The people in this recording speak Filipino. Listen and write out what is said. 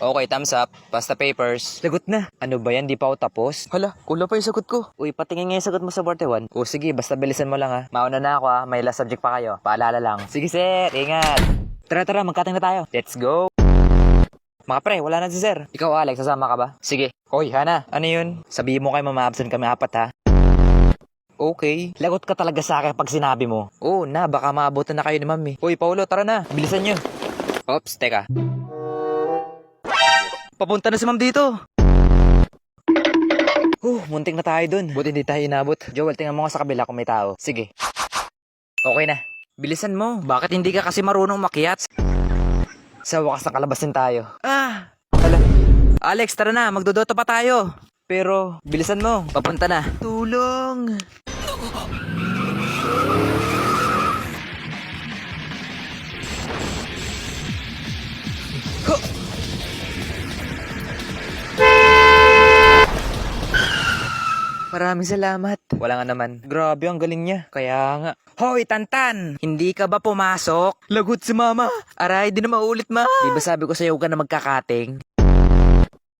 Okay, thumbs up. Basta papers. Lagot na. Ano ba yan? Di pa ako tapos? Hala, kulang pa yung sagot ko. Uy, patingin nga yung sagot mo sa parte 1. O sige, basta bilisan mo lang ha. Mauna na ako ha. May last subject pa kayo. Paalala lang. Sige sir, ingat. Tara, magkating na tayo. Let's go. Mga pre, wala na si sir. Ikaw Alex, sasama ka ba? Sige. Hoy, Hana, ano yun? Sabihin mo kayo mama-absent kami 4 ha. Okay. Lagot ka talaga sa akin pag sinabi mo. Oo na, baka maabutan na kayo ni mami. Uy, Paulo, tara na. Bilisan nyo. Oops, teka. Papunta na si ma'am dito. Munting na tayo dun. Buti hindi tayo inabot. Joel, tingnan mo nga sa kabila kung may tao. Sige. Okay na. Bilisan mo. Bakit hindi ka kasi marunong makiat? Sa wakas nakalabasin tayo. Hala. Alex, tara na. Magdodota pa tayo. Pero, bilisan mo. Papunta na. Tulong. Maraming salamat. Wala nga naman. Grabe, ang galing niya. Kaya nga. Hoy, Tantan! Hindi ka ba pumasok? Lagot si mama. Aray, di na maulit ma. Di ba sabi ko sa'yo huwag ka na magkakating?